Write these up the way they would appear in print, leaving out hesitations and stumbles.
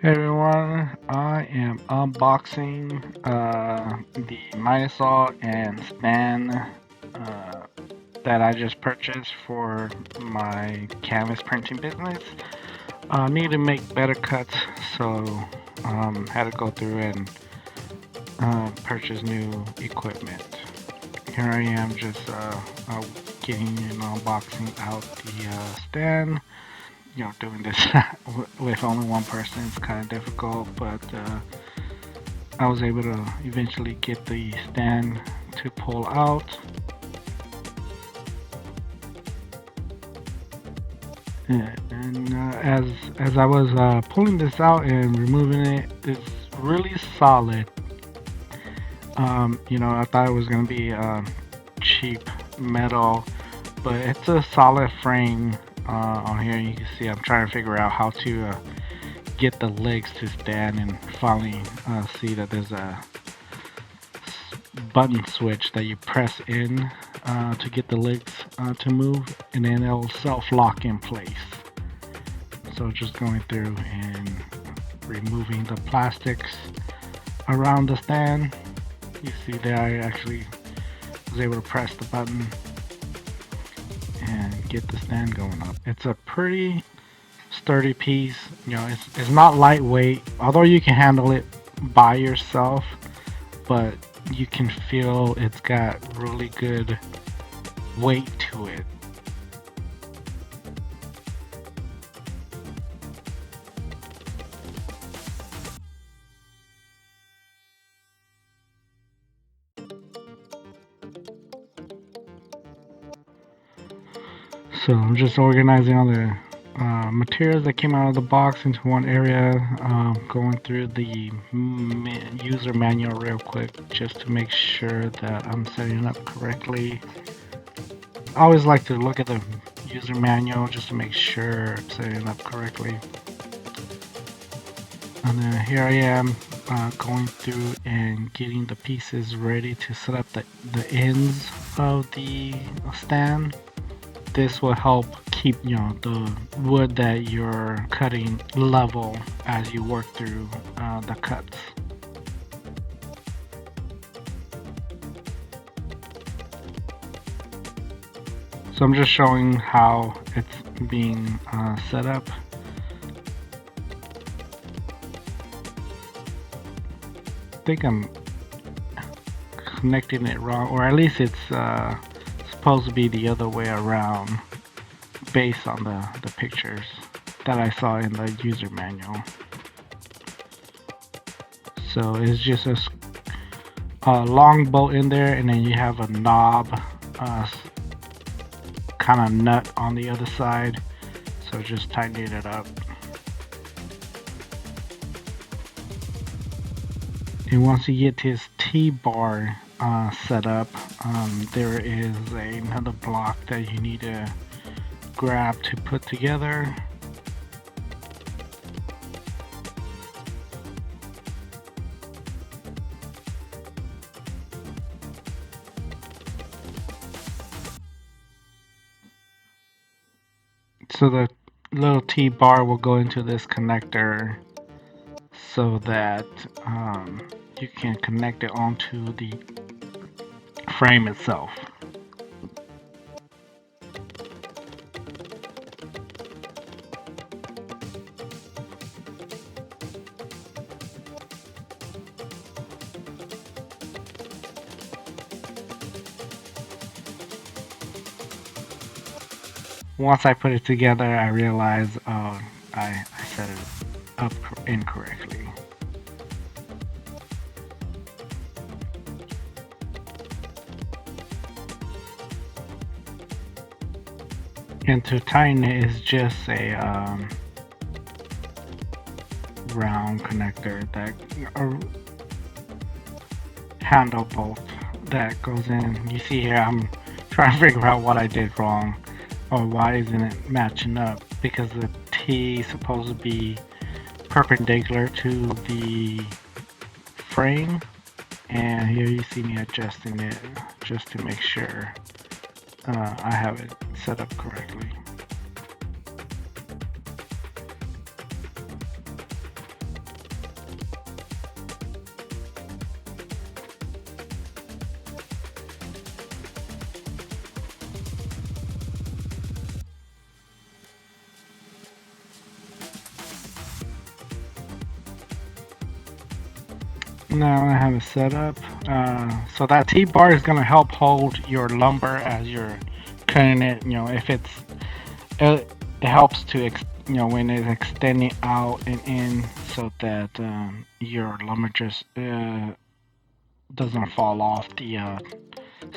Hey everyone, I am unboxing the Miter Saw and stand that I just purchased for my canvas printing business. I need to make better cuts, so had to go through and purchase new equipment. Here I am just getting and unboxing out the stand. Doing this with only one person is kind of difficult, but I was able to eventually get the stand to pull out. And as I was pulling this out and removing it, it's really solid. I thought it was gonna be cheap metal, but it's a solid frame. On here you can see I'm trying to figure out how to get the legs to stand, and finally see that there's a button switch that you press in to get the legs to move, and then it'll self-lock in place. So just going through and removing the plastics around the stand. You see there I actually was able to press the button and get the stand going up. It's a pretty sturdy piece. It's not lightweight, although you can handle it by yourself, but you can feel it's got really good weight to it. So I'm just organizing all the materials that came out of the box into one area, going through the user manual real quick just to make sure that I'm setting it up correctly. I always like to look at the user manual just to make sure I'm setting it up correctly. And then here I am going through and getting the pieces ready to set up the ends of the stand. This will help keep the wood that you're cutting level as you work through the cuts. So I'm just showing how it's being set up. I think I'm connecting it wrong, or at least it's supposed to be the other way around based on the pictures that I saw in the user manual. So it's just a long bolt in there, and then you have a knob kind of nut on the other side, so just tightening it up. And once you get his T-bar set up, there is another block that you need to grab to put together. So the little T-bar will go into this connector so that you can connect it onto the frame itself. Once I put it together, I realized I set it up incorrectly. And to tighten it is just a round connector, that handle bolt that goes in. You see here I'm trying to figure out what I did wrong, or why isn't it matching up, because the T is supposed to be perpendicular to the frame, and here you see me adjusting it just to make sure I have it set up correctly. Now I have it set up. So that T-bar is gonna help hold your lumber as you're cutting it. If it helps to when it's extending out and in, so that your lumber just doesn't fall off the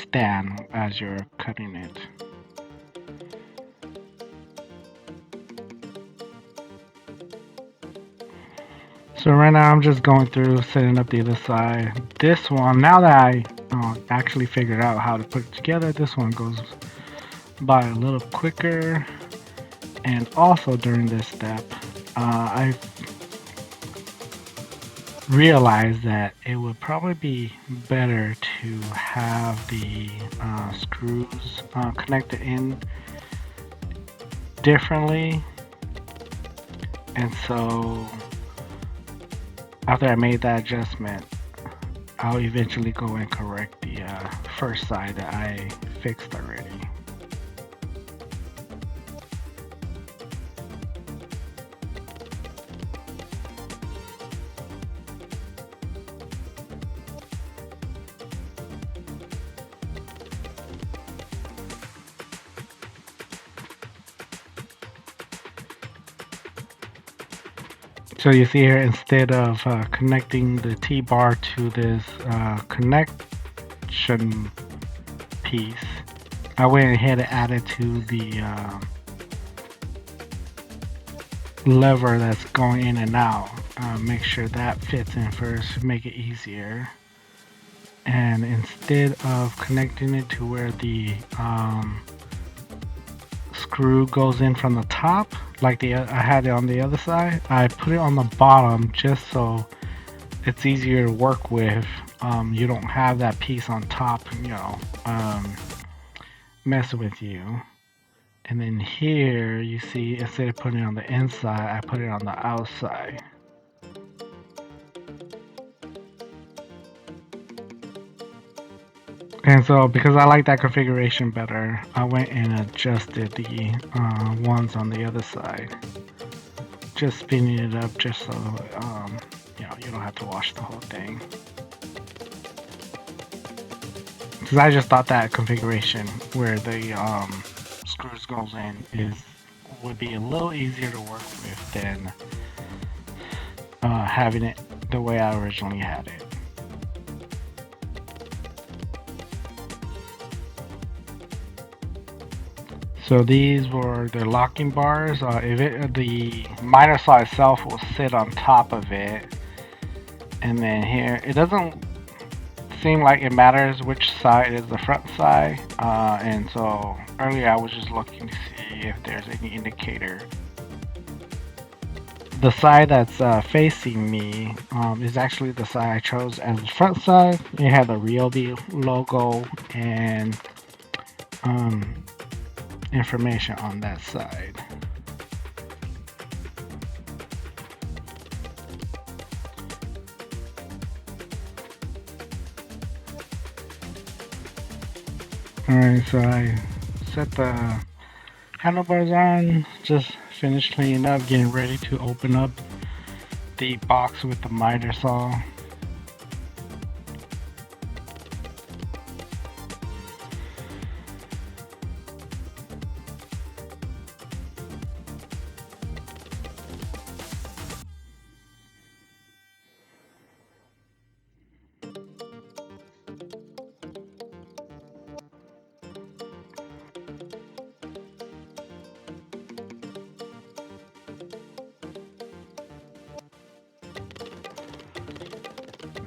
stand as you're cutting it. So right now I'm just going through setting up the other side. This one, now that I actually figured out how to put it together, this one goes by a little quicker. And also during this step, I realized that it would probably be better to have the screws connected in differently. And so after I made that adjustment, I'll eventually go and correct the first side that I fixed already. So you see here, instead of connecting the T-bar to this connection piece, I went ahead and added to the lever that's going in and out. Make sure that fits in first, make it easier. And instead of connecting it to where the screw goes in from the top, like I had it on the other side, I put it on the bottom just so it's easier to work with. You don't have that piece on top, mess with you. And then here you see, instead of putting it on the inside, I put it on the outside. And so, because I like that configuration better, I went and adjusted the ones on the other side. Just spinning it up just so you don't have to wash the whole thing. Because I just thought that configuration where the screws goes in would be a little easier to work with than having it the way I originally had it. So these were the locking bars. The miter saw itself will sit on top of it, and then here it doesn't seem like it matters which side is the front side. And so earlier I was just looking to see if there's any indicator. The side that's facing me is actually the side I chose as the front side. It had the Ryobi logo and information on that side. Alright, so I set the handlebars on, just finished cleaning up, getting ready to open up the box with the miter saw.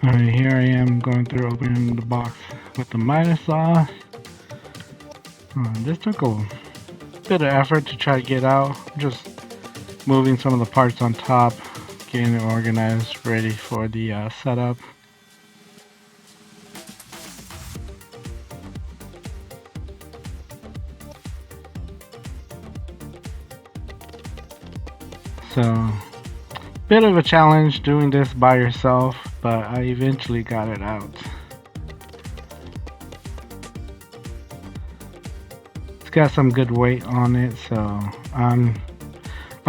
Alright, here I am going through opening the box with the miter saw. This took a bit of effort to try to get out, just moving some of the parts on top, getting it organized, ready for the setup. So, bit of a challenge doing this by yourself, but I eventually got it out. It's got some good weight on it, so I'm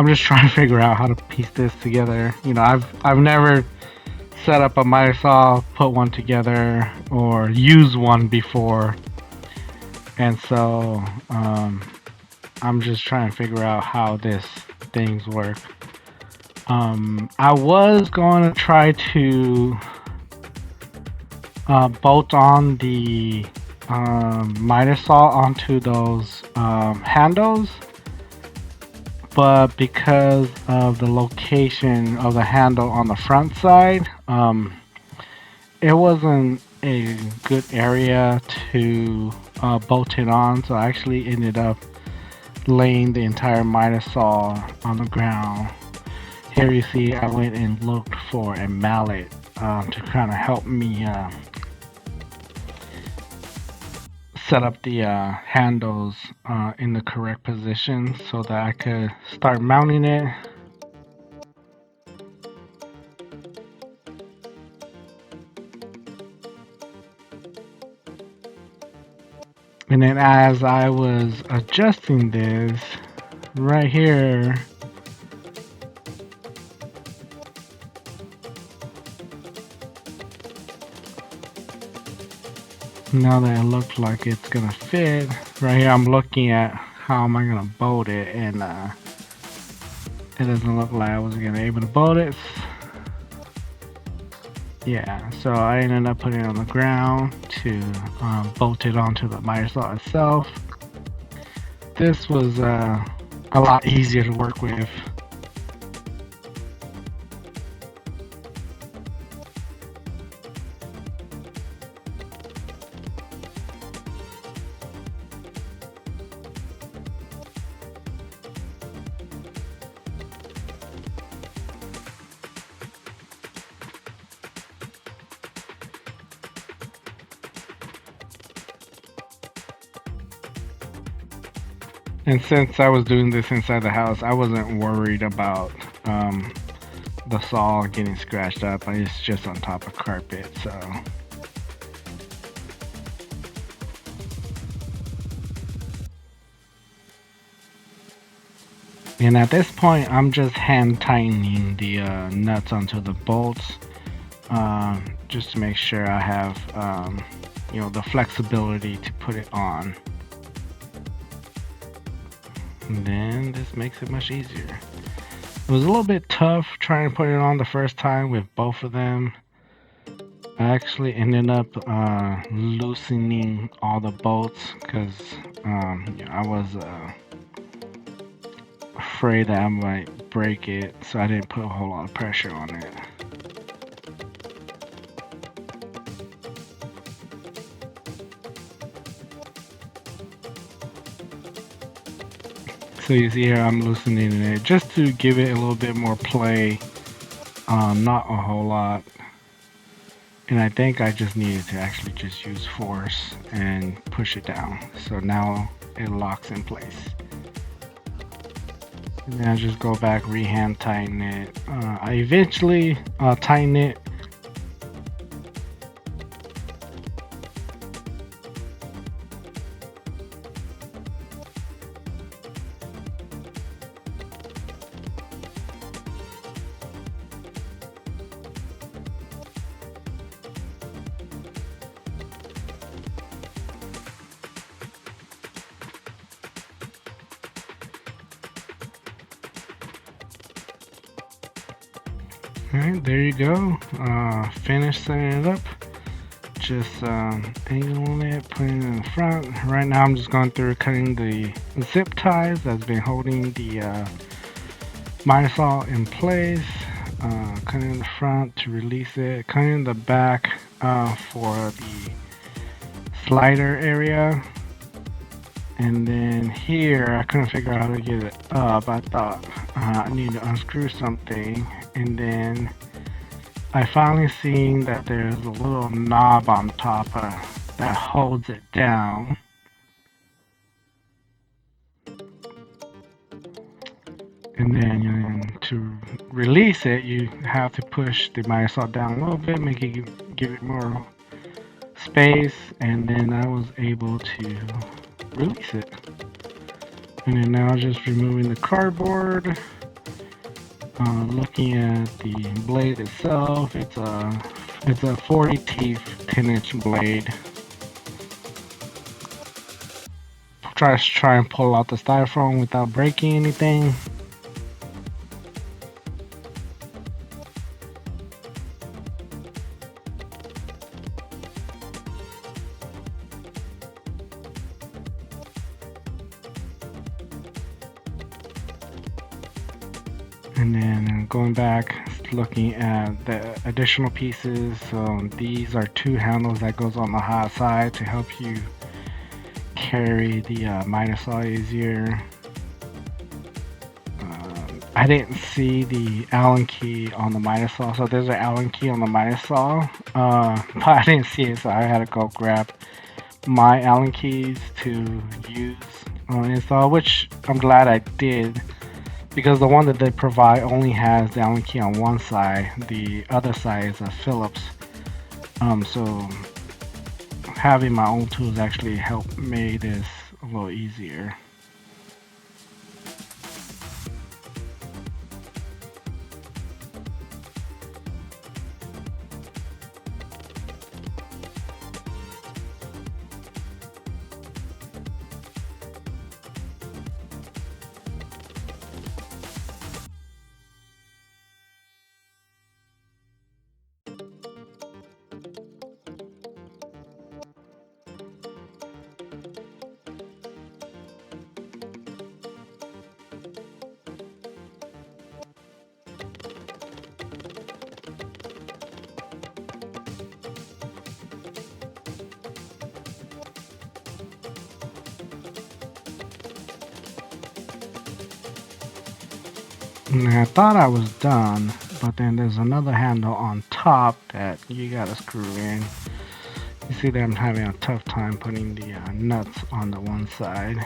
just trying to figure out how to piece this together. I've never set up a miter saw, put one together, or use one before, and so I'm just trying to figure out how this things work. I was going to try to bolt on the miter saw onto those handles, but because of the location of the handle on the front side, it wasn't a good area to bolt it on, so I actually ended up laying the entire miter saw on the ground. Here you see I went and looked for a mallet to kind of help me set up the handles in the correct position so that I could start mounting it. And then as I was adjusting this, right here, now that it looks like it's gonna fit, right here I'm looking at how am I gonna bolt it, and it doesn't look like I was gonna be able to bolt it. Yeah, so I ended up putting it on the ground to bolt it onto the miter saw itself. This was a lot easier to work with. And since I was doing this inside the house, I wasn't worried about the saw getting scratched up. It's just on top of carpet, so. And at this point, I'm just hand tightening the nuts onto the bolts, just to make sure I have, you know, the flexibility to put it on. And then this makes it much easier. It was a little bit tough trying to put it on the first time with both of them. I actually ended up loosening all the bolts because you know, I was afraid that I might break it, so I didn't put a whole lot of pressure on it. So you see here I'm loosening it just to give it a little bit more play, not a whole lot. And I think I just needed to actually just use force and push it down. So now it locks in place. And then I just go back, re-hand tighten it. I eventually tighten it. Alright, there you go. Finished setting it up. Just angling it, putting it in the front. Right now I'm just going through cutting the zip ties that's been holding the miter saw in place. Cutting in the front to release it. Cutting in the back for the slider area. And then here I couldn't figure out how to get it up. I thought I need to unscrew something, and then I finally seen that there's a little knob on top that holds it down. And then to release it, you have to push the miter saw down a little bit, give it more space, and then I was able to release it. And then now just removing the cardboard. Looking at the blade itself, it's a 40 teeth 10-inch blade. Try and pull out the styrofoam without breaking anything. And then going back, looking at the additional pieces. So these are 2 handles that goes on the hot side to help you carry the miter saw easier. I didn't see the Allen key on the miter saw, so there's an Allen key on the miter saw, but I didn't see it, so I had to go grab my Allen keys to use on install, which I'm glad I did, because the one that they provide only has the Allen key on one side, the other side is a Phillips. So having my own tools actually helped make this a little easier. And I thought I was done, but then there's another handle on top that you gotta screw in. You see that I'm having a tough time putting the nuts on the one side.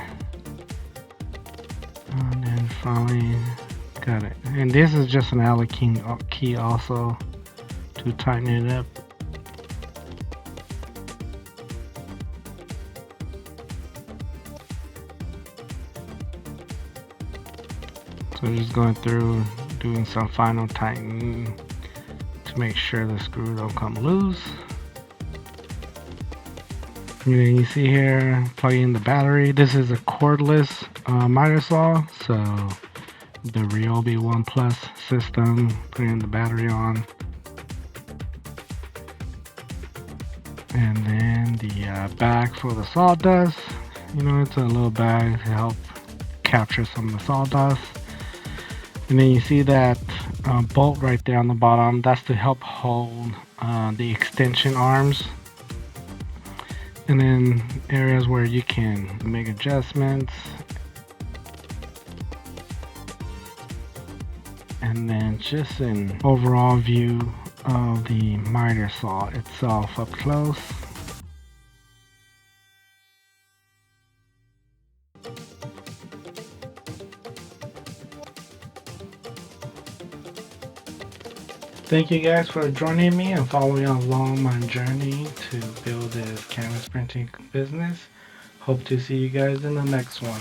And then finally got it. And this is just an Allen key also to tighten it up. So just going through, doing some final tightening to make sure the screw don't come loose. And then you see here, plugging in the battery. This is a cordless miter saw, so the Ryobi ONE Plus system, putting the battery on. And then the bag for the sawdust. You know, it's a little bag to help capture some of the sawdust. And then you see that bolt right there on the bottom. That's to help hold the extension arms. And then areas where you can make adjustments. And then just an overall view of the miter saw itself up close. Thank you guys for joining me and following along my journey to build this canvas printing business. Hope to see you guys in the next one.